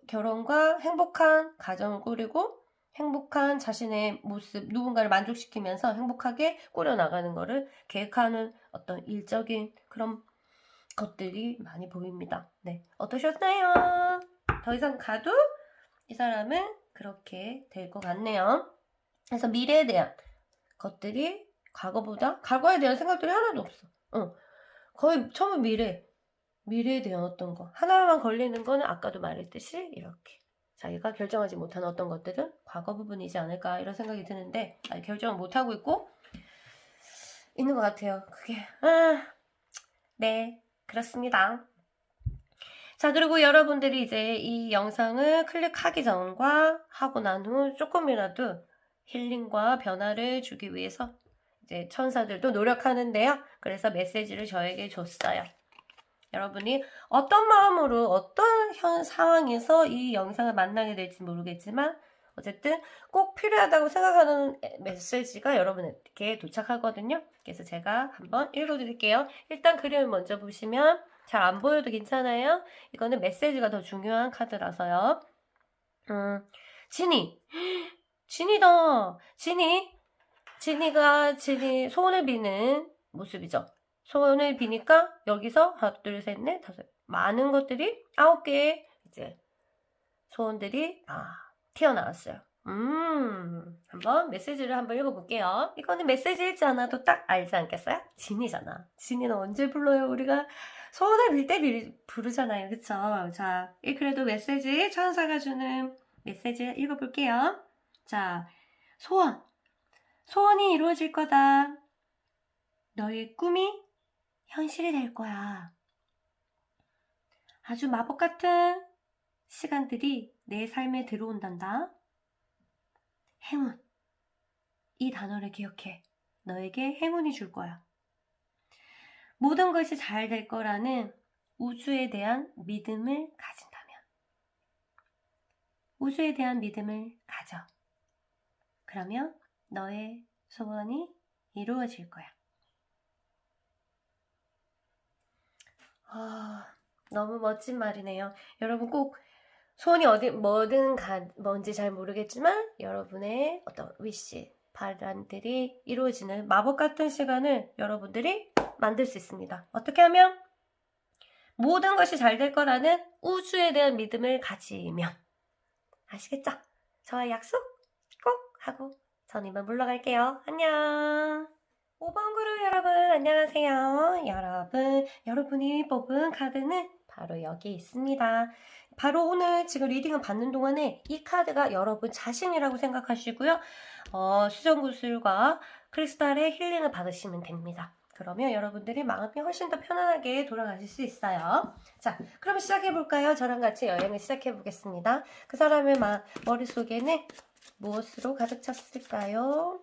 A: 결혼과 행복한 가정을 꾸리고 행복한 자신의 모습, 누군가를 만족시키면서 행복하게 꾸려나가는 것을 계획하는 어떤 일적인 그런 것들이 많이 보입니다. 네, 어떠셨나요? 더 이상 가도 이 사람은 그렇게 될 것 같네요. 그래서 미래에 대한 것들이 과거에 대한 생각들이 하나도 없어. 거의 처음에 미래에 대한 어떤 거 하나만 걸리는 거는 아까도 말했듯이 이렇게 자기가 결정하지 못한 어떤 것들은 과거 부분이지 않을까 이런 생각이 드는데 결정을 못하고 있는 것 같아요. 그게 네, 그렇습니다. 자, 그리고 여러분들이 이제 이 영상을 클릭하기 전과 하고 난 후 조금이라도 힐링과 변화를 주기 위해서 이제 천사들도 노력하는데요. 그래서 메시지를 저에게 줬어요. 여러분이 어떤 마음으로 어떤 상황에서 이 영상을 만나게 될지 모르겠지만 어쨌든 꼭 필요하다고 생각하는 메시지가 여러분에게 도착하거든요. 그래서 제가 한번 읽어드릴게요. 일단 그림을 먼저 보시면 잘 안 보여도 괜찮아요. 이거는 메시지가 더 중요한 카드라서요. 진이다. 진이 소원을 비는 모습이죠. 소원을 비니까 여기서 하나, 둘, 셋, 넷, 다섯 많은 것들이 9개의 이제 소원들이 튀어나왔어요. 한번 메시지를 한번 읽어볼게요. 이거는 메시지 읽지 않아도 딱 알지 않겠어요? 진이잖아. 진이는 언제 불러요? 우리가 소원을 빌 때 부르잖아요. 그쵸? 자, 그래도 메시지 천사가 주는 메시지 읽어볼게요. 자, 소원이 이루어질 거다. 너의 꿈이 현실이 될 거야. 아주 마법 같은 시간들이 내 삶에 들어온단다. 행운. 이 단어를 기억해. 너에게 행운이 줄 거야. 모든 것이 잘 될 거라는 우주에 대한 믿음을 가진다면. 우주에 대한 믿음을 가져. 그러면 너의 소원이 이루어질 거야. 너무 멋진 말이네요. 여러분 꼭 소원이 뭔지 잘 모르겠지만 여러분의 어떤 위시, 바람들이 이루어지는 마법 같은 시간을 여러분들이 만들 수 있습니다. 어떻게 하면? 모든 것이 잘 될 거라는 우주에 대한 믿음을 가지면. 아시겠죠? 저와 약속 꼭 하고 전 이만 물러갈게요. 안녕. 5번 그룹 여러분 안녕하세요. 여러분이 뽑은 카드는 바로 여기 있습니다. 바로 오늘 지금 리딩을 받는 동안에 이 카드가 여러분 자신이라고 생각하시고요. 수정구슬과 크리스탈의 힐링을 받으시면 됩니다. 그러면 여러분들이 마음이 훨씬 더 편안하게 돌아가실 수 있어요. 자, 그럼 시작해볼까요? 저랑 같이 여행을 시작해보겠습니다. 그 사람의 머릿속에는 무엇으로 가득 찼을까요?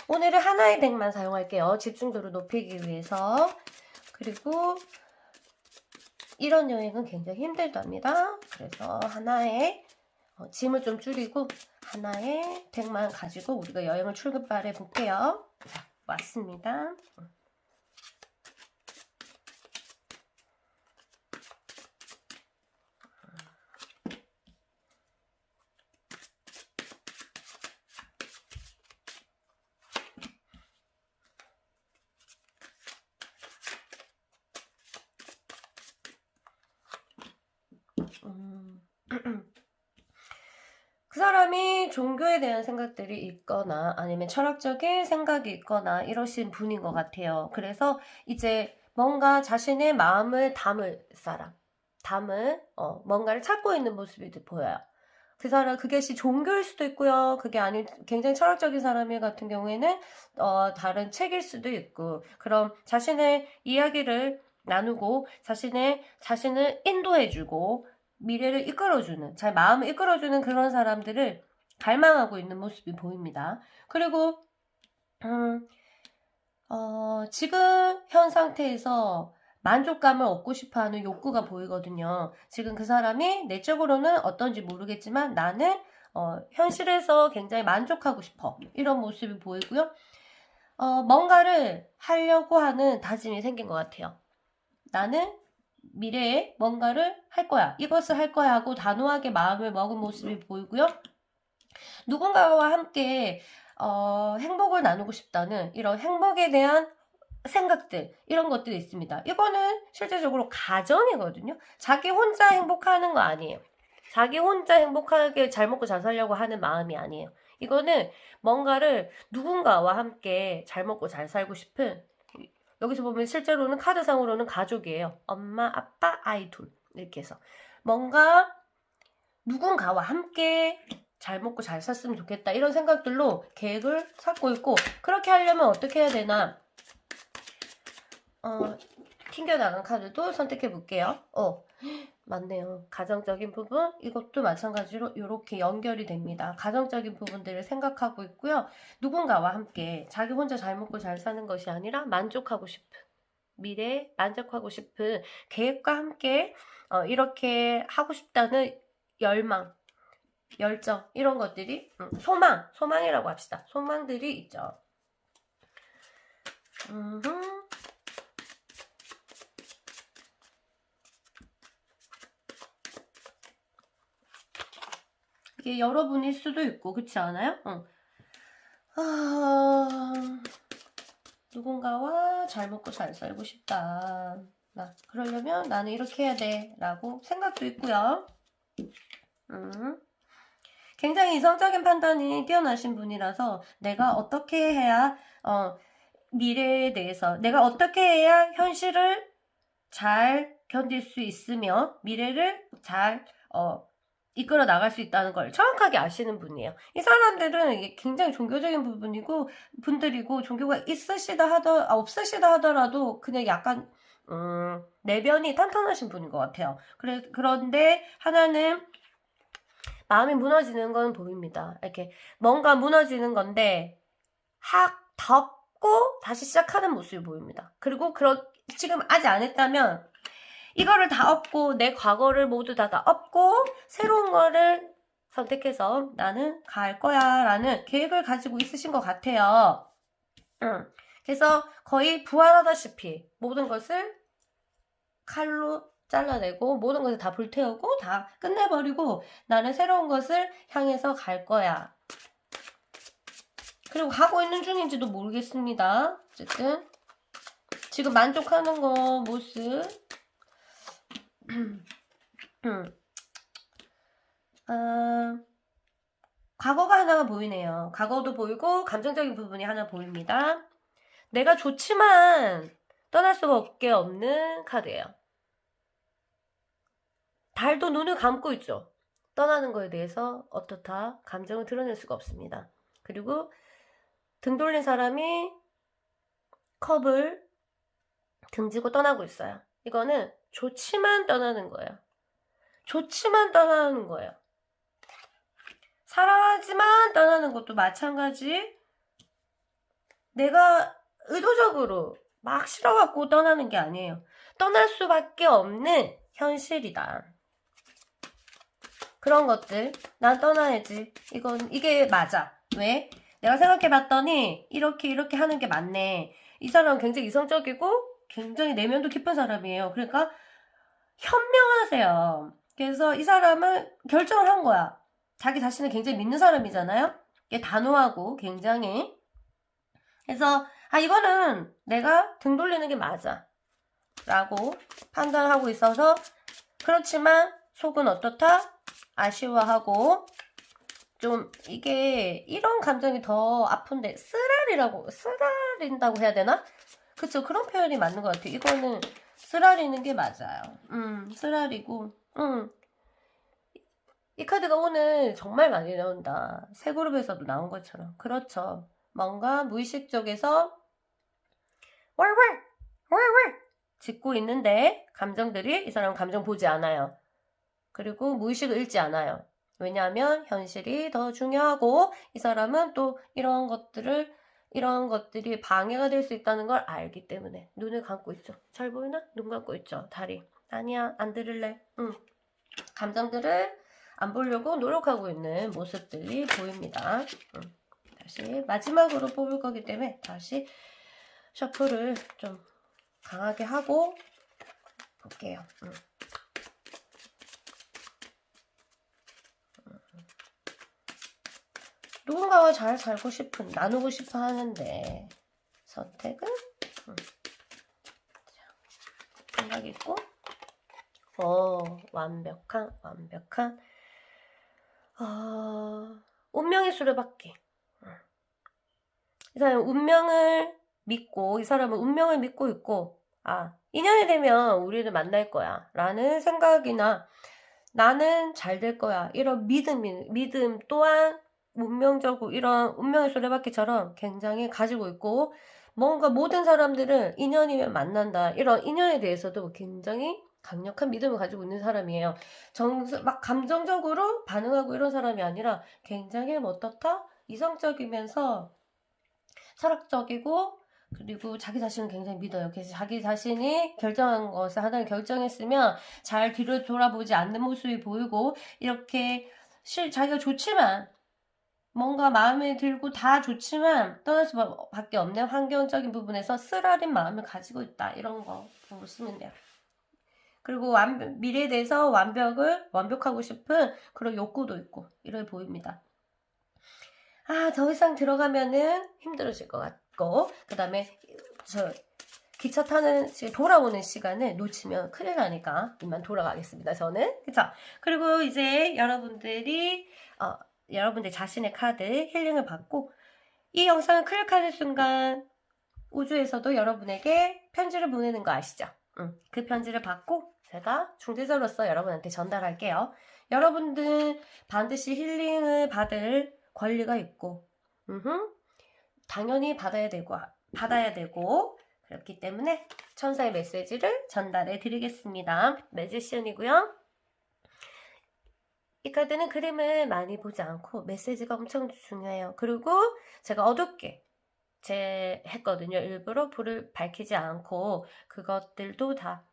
A: 오늘은 하나의 덱만 사용할게요. 집중도를 높이기 위해서. 그리고 이런 여행은 굉장히 힘들답니다. 그래서 하나의 짐을 좀 줄이고 하나의 덱만 가지고 우리가 여행을 출발해 볼게요. 자, 왔습니다. 그 사람이 종교에 대한 생각들이 있거나 아니면 철학적인 생각이 있거나 이러신 분인 것 같아요. 그래서 이제 뭔가 자신의 마음을 뭔가를 찾고 있는 모습이 보여요. 그 사람, 그것이 종교일 수도 있고요. 그게 아닌 굉장히 철학적인 사람 같은 경우에는 다른 책일 수도 있고, 그럼 자신의 이야기를 나누고 자신을 인도해주고 미래를 이끌어주는, 잘 마음을 이끌어주는 그런 사람들을 갈망하고 있는 모습이 보입니다. 그리고 지금 현 상태에서 만족감을 얻고 싶어하는 욕구가 보이거든요. 지금 그 사람이 내적으로는 어떤지 모르겠지만 나는 현실에서 굉장히 만족하고 싶어. 이런 모습이 보이고요. 뭔가를 하려고 하는 다짐이 생긴 것 같아요. 나는 미래에 뭔가를 할 거야. 이것을 할 거야 하고 단호하게 마음을 먹은 모습이 보이고요. 누군가와 함께 행복을 나누고 싶다는 이런 행복에 대한 생각들, 이런 것들이 있습니다. 이거는 실제적으로 가정이거든요. 자기 혼자 행복하는 거 아니에요. 자기 혼자 행복하게 잘 먹고 잘 살려고 하는 마음이 아니에요. 이거는 뭔가를 누군가와 함께 잘 먹고 잘 살고 싶은, 여기서 보면 실제로는 카드상으로는 가족이에요. 엄마, 아빠, 아이 둘 이렇게 해서 뭔가 누군가와 함께 잘 먹고 잘 살았으면 좋겠다 이런 생각들로 계획을 쌓고 있고, 그렇게 하려면 어떻게 해야 되나, 튕겨나간 카드도 선택해 볼게요. 맞네요. 가정적인 부분, 이것도 마찬가지로 이렇게 연결이 됩니다. 가정적인 부분들을 생각하고 있고요. 누군가와 함께 자기 혼자 잘 먹고 잘 사는 것이 아니라 만족하고 싶은, 미래에 만족하고 싶은 계획과 함께 이렇게 하고 싶다는 열망, 열정, 이런 것들이 소망이라고 합시다. 소망들이 있죠. 이게 여러분일 수도 있고, 그렇지 않아요? 누군가와 잘 먹고 잘 살고 싶다. 그러려면 나는 이렇게 해야 돼 라고 생각도 있고요. 굉장히 이성적인 판단이 뛰어나신 분이라서 내가 어떻게 해야 미래에 대해서, 내가 어떻게 해야 현실을 잘 견딜 수 있으며 미래를 잘 이끌어 나갈 수 있다는 걸 정확하게 아시는 분이에요. 이 사람들은 이게 굉장히 종교적인 분들이고 종교가 없으시다 하더라도 그냥 약간 내면이 탄탄하신 분인 것 같아요. 그런데 하나는 마음이 무너지는 건 보입니다. 이렇게 뭔가 무너지는 건데 덮고 다시 시작하는 모습이 보입니다. 그리고 지금 아직 안 했다면 이거를 다 엎고 내 과거를 모두 다 엎고 새로운 거를 선택해서 나는 갈 거야 라는 계획을 가지고 있으신 것 같아요. 그래서 거의 부활하다시피 모든 것을 칼로 잘라내고 모든 것을 다 불태우고 다 끝내버리고 나는 새로운 것을 향해서 갈 거야. 그리고 가고 있는 중인지도 모르겠습니다. 어쨌든 지금 만족하는 거 모습 과거가 하나가 보이네요. 과거도 보이고 감정적인 부분이 하나 보입니다. 내가 좋지만 떠날 수밖에 없는 카드예요. 달도 눈을 감고 있죠. 떠나는 거에 대해서 어떻다 감정을 드러낼 수가 없습니다. 그리고 등 돌린 사람이 컵을 등지고 떠나고 있어요. 이거는 좋지만 떠나는 거예요. 좋지만 떠나는 거예요. 사랑하지만 떠나는 것도 마찬가지. 내가 의도적으로 막 싫어갖고 떠나는 게 아니에요. 떠날 수밖에 없는 현실이다. 그런 것들 난 떠나야지. 이게 맞아. 왜? 내가 생각해봤더니 이렇게 하는 게 맞네. 이 사람은 굉장히 이성적이고 굉장히 내면도 깊은 사람이에요. 그러니까 현명하세요. 그래서 이 사람은 결정을 한 거야. 자기 자신을 굉장히 믿는 사람이잖아요. 이게 단호하고 굉장히. 그래서 이거는 내가 등 돌리는 게 맞아 라고 판단하고 있어서, 그렇지만 속은 어떻다? 아쉬워하고 좀 이게 이런 감정이 더 아픈데 쓰라린다고 해야 되나? 그쵸, 그런 표현이 맞는 것 같아요. 이거는 쓰라리는 게 맞아요. 쓰라리고 이 카드가 오늘 정말 많이 나온다. 새 그룹에서도 나온 것처럼. 그렇죠. 뭔가 무의식 쪽에서 월월 짓고 있는데 감정들이, 이 사람은 감정 보지 않아요. 그리고 무의식을 읽지 않아요. 왜냐하면 현실이 더 중요하고 이 사람은 또 이런 것들이 방해가 될 수 있다는 걸 알기 때문에 눈을 감고 있죠. 잘 보이나? 눈 감고 있죠. 다리. 아니야, 안 들을래. 감정들을 안 보려고 노력하고 있는 모습들이 보입니다. 다시 마지막으로 뽑을 거기 때문에 다시 셔플을 좀 강하게 하고 볼게요. 누군가와 잘 살고 싶은, 나누고 싶어 하는데 선택은 생각 있고, 완벽한 운명의 수레바퀴. 이 사람은 운명을 믿고, 이 사람은 운명을 믿고 있고, 인연이 되면 우리를 만날 거야 라는 생각이나 나는 잘 될 거야 이런 믿음 또한 운명적으로 이런 운명의 수레바퀴처럼 굉장히 가지고 있고, 뭔가 모든 사람들을 인연이면 만난다 이런 인연에 대해서도 굉장히 강력한 믿음을 가지고 있는 사람이에요. 막 감정적으로 반응하고 이런 사람이 아니라 굉장히 어떻다? 이성적이면서 철학적이고, 그리고 자기 자신을 굉장히 믿어요. 그래서 자기 자신이 결정한 것을 하나를 결정했으면 잘 뒤를 돌아보지 않는 모습이 보이고, 이렇게 자기가 좋지만 뭔가 마음에 들고 다 좋지만 떠날 수밖에 없는 환경적인 부분에서 쓰라린 마음을 가지고 있다. 이런 거 보시면 돼요. 그리고 미래에 대해서 완벽하고 싶은 그런 욕구도 있고 이렇게 보입니다. 더 이상 들어가면은 힘들어질 것 같고, 그 다음에 기차 타는 돌아오는 시간을 놓치면 큰일 나니까 이만 돌아가겠습니다. 저는. 그쵸? 그리고 이제 여러분들 자신의 카드 힐링을 받고, 이 영상을 클릭하는 순간 우주에서도 여러분에게 편지를 보내는 거 아시죠? 그 편지를 받고 제가 중재자로서 여러분한테 전달할게요. 여러분들 반드시 힐링을 받을 권리가 있고, 당연히 받아야 되고, 그렇기 때문에 천사의 메시지를 전달해 드리겠습니다. 매지션이고요. 이 카드는 그림을 많이 보지 않고 메시지가 엄청 중요해요. 그리고 제가 어둡게 했거든요. 일부러 불을 밝히지 않고 그것들도 다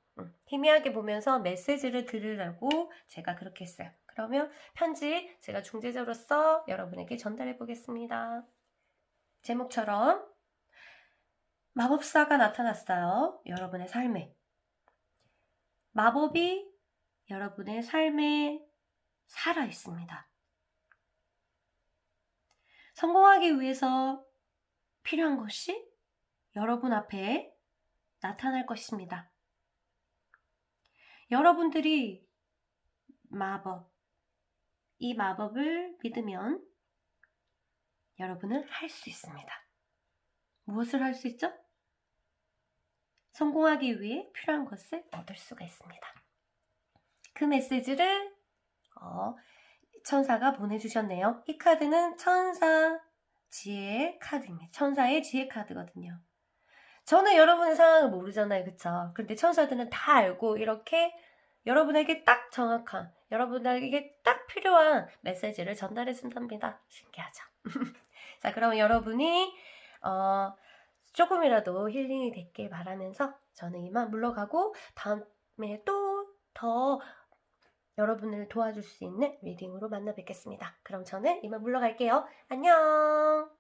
A: 희미하게 보면서 메시지를 들으라고 제가 그렇게 했어요. 그러면 편지 제가 중재자로서 여러분에게 전달해 보겠습니다. 제목처럼 마법사가 나타났어요. 여러분의 삶에. 마법이 여러분의 삶에 살아 있습니다. 성공하기 위해서 필요한 것이 여러분 앞에 나타날 것입니다. 여러분들이 이 마법을 믿으면 여러분은 할 수 있습니다. 무엇을 할 수 있죠? 성공하기 위해 필요한 것을 얻을 수가 있습니다. 그 메시지를 천사가 보내주셨네요. 이 카드는 천사의 지혜 카드거든요. 저는 여러분의 상황을 모르잖아요. 그쵸? 근데 천사들은 다 알고 이렇게 여러분에게 딱 정확한, 여러분에게 딱 필요한 메시지를 전달해 준답니다. 신기하죠? 자, 그럼 여러분이 조금이라도 힐링이 됐길 바라면서 저는 이만 물러가고 다음에 또 더 여러분을 도와줄 수 있는 리딩으로 만나 뵙겠습니다. 그럼 저는 이만 물러갈게요. 안녕!